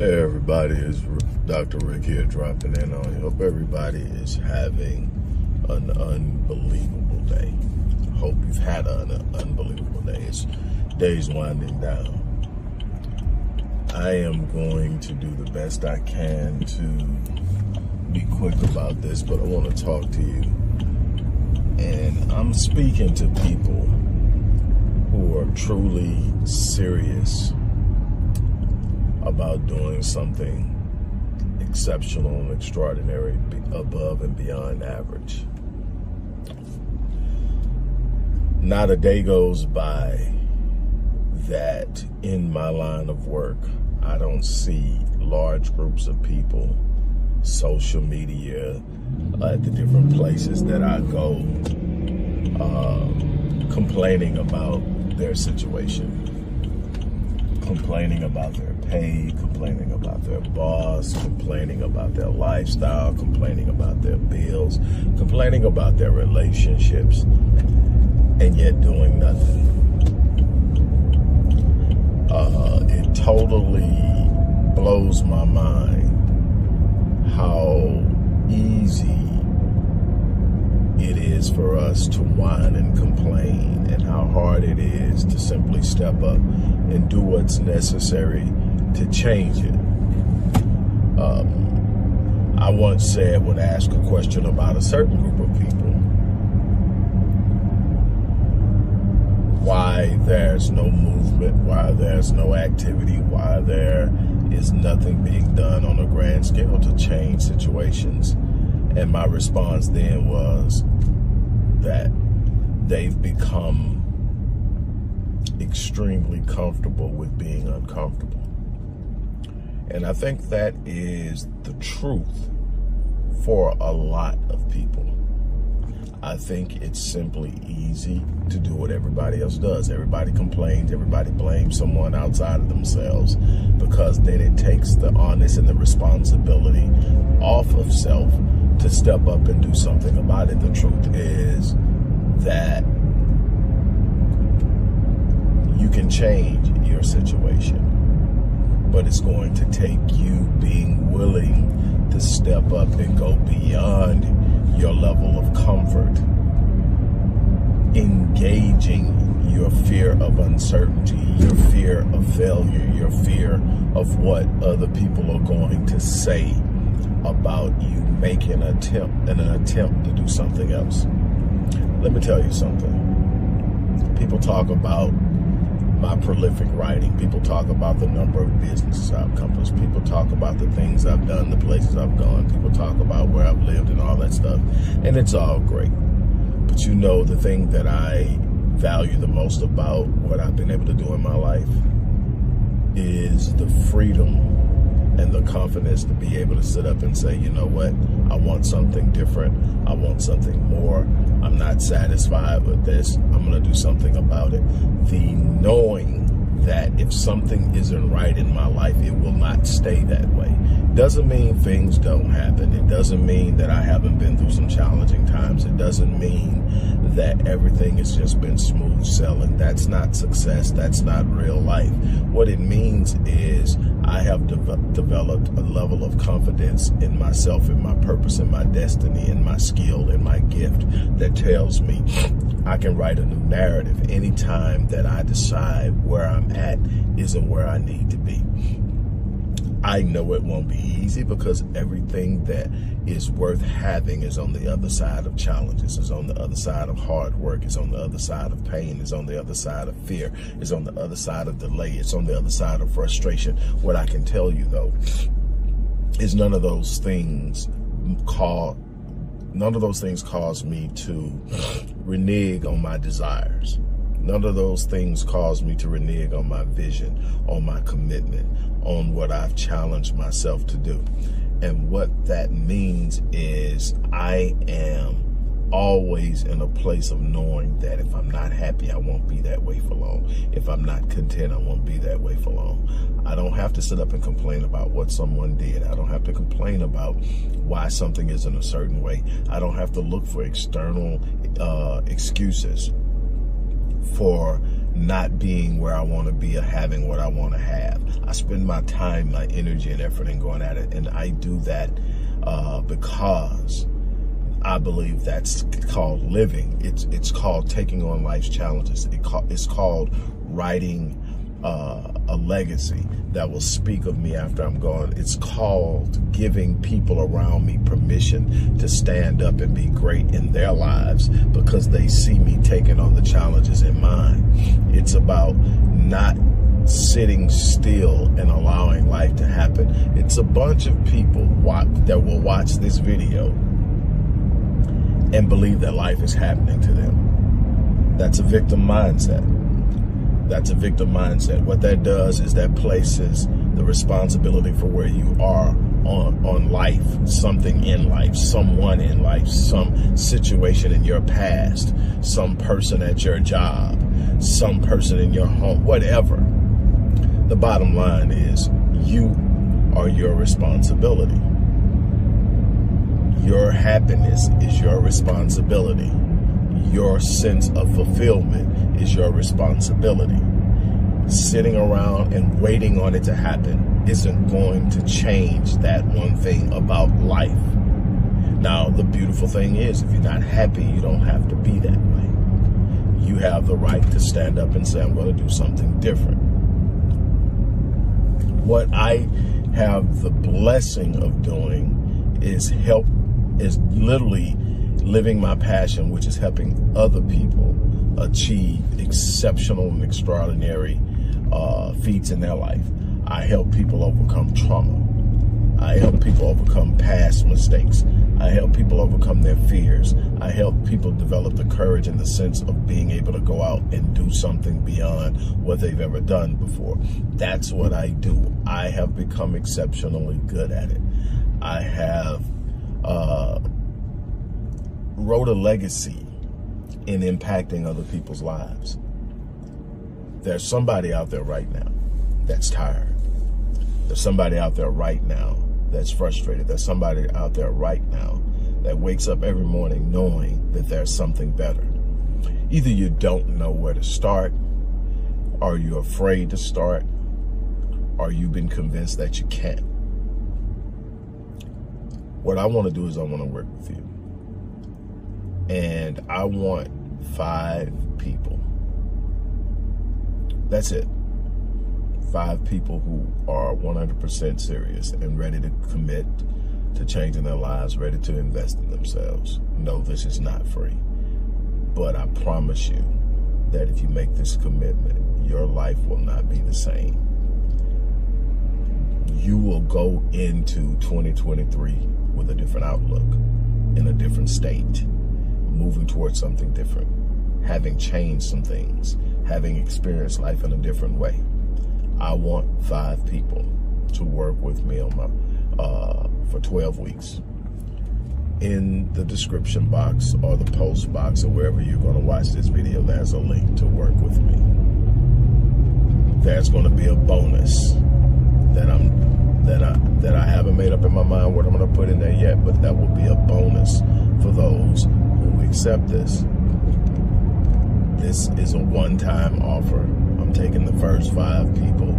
Hey everybody, it's Dr. Rick here dropping in on you. Hope everybody is having an unbelievable day. Hope you've had an unbelievable day. Day's winding down. I am going to do the best I can to be quick about this, but I want to talk to you. And I'm speaking to people who are truly serious about doing something exceptional and extraordinary, above and beyond average. Not a day goes by that in my line of work, I don't see large groups of people, social media, at the different places that I go, complaining about their situation. Complaining about their pay, complaining about their boss, complaining about their lifestyle, complaining about their bills, complaining about their relationships, and yet doing nothing. It totally blows my mind how easy it is for us to whine and complain, and how hard it is to simply step up and do what's necessary to change it. I once said, when asked a question about a certain group of people, why there's no movement, why there's no activity, why there is nothing being done on a grand scale to change situations. And my response then was that they've become extremely comfortable with being uncomfortable. And I think that is the truth for a lot of people. I think it's simply easy to do what everybody else does. Everybody complains, everybody blames someone outside of themselves, because then it takes the onus and the responsibility off of self to step up and do something about it. The truth is that you can change your situation, but it's going to take you being willing to step up and go beyond your level of comfort, engaging your fear of uncertainty, your fear of failure, your fear of what other people are going to say about you making an attempt to do something else. Let me tell you something. People talk about my prolific writing. People talk about the number of businesses I've accomplished. People talk about the things I've done, the places I've gone. People talk about where I've lived and all that stuff. And it's all great. But you know, the thing that I value the most about what I've been able to do in my life is the freedom and the confidence to be able to sit up and say, you know what, I want something different. I want something more. I'm not satisfied with this. I'm going to do something about it. The knowing that if something isn't right in my life, it will not stay that way. Doesn't mean things don't happen. It doesn't mean that I haven't been through some challenging times. It doesn't mean that everything has just been smooth sailing. That's not success. That's not real life. What it means is I have developed a level of confidence in myself, in my purpose, in my destiny, in my skill, in my gift that tells me I can write a new narrative anytime that I decide where I'm at isn't where I need to be. I know it won't be easy, because everything that is worth having is on the other side of challenges, is on the other side of hard work, is on the other side of pain, is on the other side of fear, is on the other side of delay, it's on the other side of frustration. What I can tell you, though, is none of those things cause me to renege on my desires. None of those things cause me to renege on my vision, on my commitment, on what I've challenged myself to do. And what that means is I am always in a place of knowing that if I'm not happy, I won't be that way for long. If I'm not content, I won't be that way for long. I don't have to sit up and complain about what someone did. I don't have to complain about why something isn't a certain way. I don't have to look for external excuses for not being where I want to be or having what I want to have. I spend my time, my energy, and effort in going at it. And I do that because I believe that's called living. It's called taking on life's challenges. It's called writing a legacy that will speak of me after I'm gone. It's called giving people around me permission to stand up and be great in their lives because they see me taking on the challenges in mine. It's about not sitting still and allowing life to happen. It's a bunch of people that will watch this video and believe that life is happening to them. That's a victim mindset. That's a victim mindset. What that does is that places the responsibility for where you are on life, something in life, someone in life, some situation in your past, some person at your job, some person in your home, whatever. The bottom line is you are your responsibility. Your happiness is your responsibility. Your sense of fulfillment is your responsibility. Sitting around and waiting on it to happen isn't going to change that one thing about life. Now, the beautiful thing is, if you're not happy, you don't have to be that way. You have the right to stand up and say, I'm going to do something different. What I have the blessing of doing is literally living my passion, which is helping other people achieve exceptional and extraordinary feats in their life. I help people overcome trauma. I help people overcome past mistakes. I help people overcome their fears. I help people develop the courage and the sense of being able to go out and do something beyond what they've ever done before. That's what I do. I have become exceptionally good at it. I have wrote a legacy in impacting other people's lives. There's somebody out there right now that's tired. There's somebody out there right now that's frustrated. There's somebody out there right now that wakes up every morning knowing that there's something better. Either you don't know where to start, or you're afraid to start, or you've been convinced that you can't. What I want to do is I want to work with you. And I want 5 people. That's it. 5 people who are 100% serious and ready to commit to changing their lives, ready to invest in themselves. No, this is not free. But I promise you that if you make this commitment, your life will not be the same. You will go into 2023 with a different outlook, in a different state, moving towards something different, having changed some things, having experienced life in a different way. I want 5 people to work with me on my for 12 weeks. In the description box or the post box or wherever you're going to watch this video, there's a link to work with me. There's going to be a bonus that I haven't made up in my mind what I'm going to put in there yet, but that will be a bonus for those who accept this. This is a one-time offer. I'm taking the first 5 people.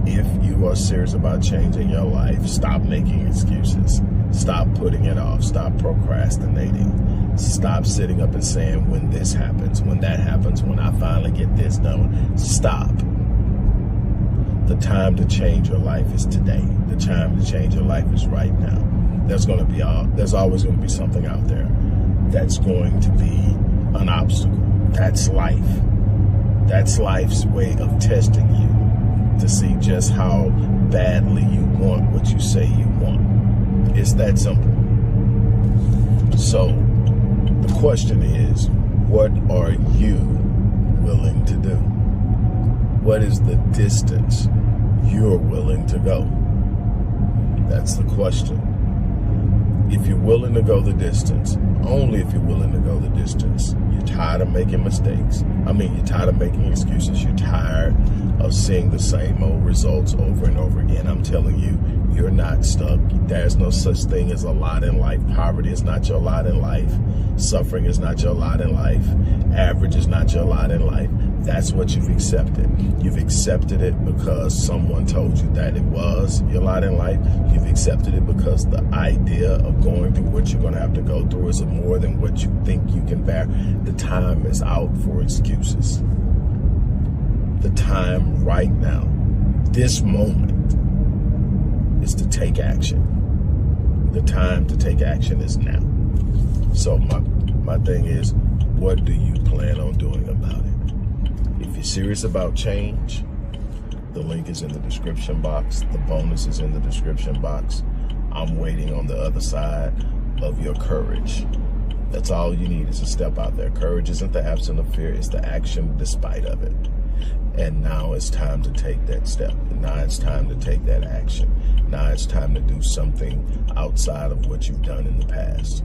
If you are serious about changing your life, stop making excuses. Stop putting it off. Stop procrastinating. Stop sitting up and saying, when this happens, when that happens, when I finally get this done. Stop. The time to change your life is today. The time to change your life is right now. There's always going to be something out there that's going to be an obstacle. That's life. That's life's way of testing you to see just how badly you want what you say you want. It's that simple. So the question is, what are you willing to do? What is the distance you're willing to go? That's the question. If you're willing to go the distance, only if you're willing to go the distance, you're tired of making mistakes. You're tired of making excuses. You're tired of seeing the same old results over and over again. I'm telling you, you're not stuck. There's no such thing as a lot in life. Poverty is not your lot in life. Suffering is not your lot in life. Average is not your lot in life. That's what you've accepted. You've accepted it because someone told you that it was your lot in life. You've accepted it because the idea of going through what you're going to have to go through is more than what you think you can bear. The time is out for excuses. The time right now, this moment, is to take action. The time to take action is now. So my thing is, what do you plan on doing about it? If you're serious about change, the link is in the description box. The bonus is in the description box. I'm waiting on the other side of your courage. That's all you need is a step out there. Courage isn't the absence of fear, it's the action despite of it. And now it's time to take that step. Now it's time to take that action. Now it's time to do something outside of what you've done in the past.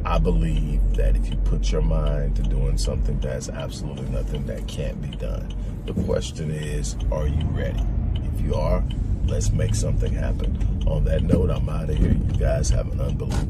I believe that if you put your mind to doing something, there's absolutely nothing that can't be done. The question is, are you ready? If you are, let's make something happen. On that note, I'm out of here. You guys have an unbelievable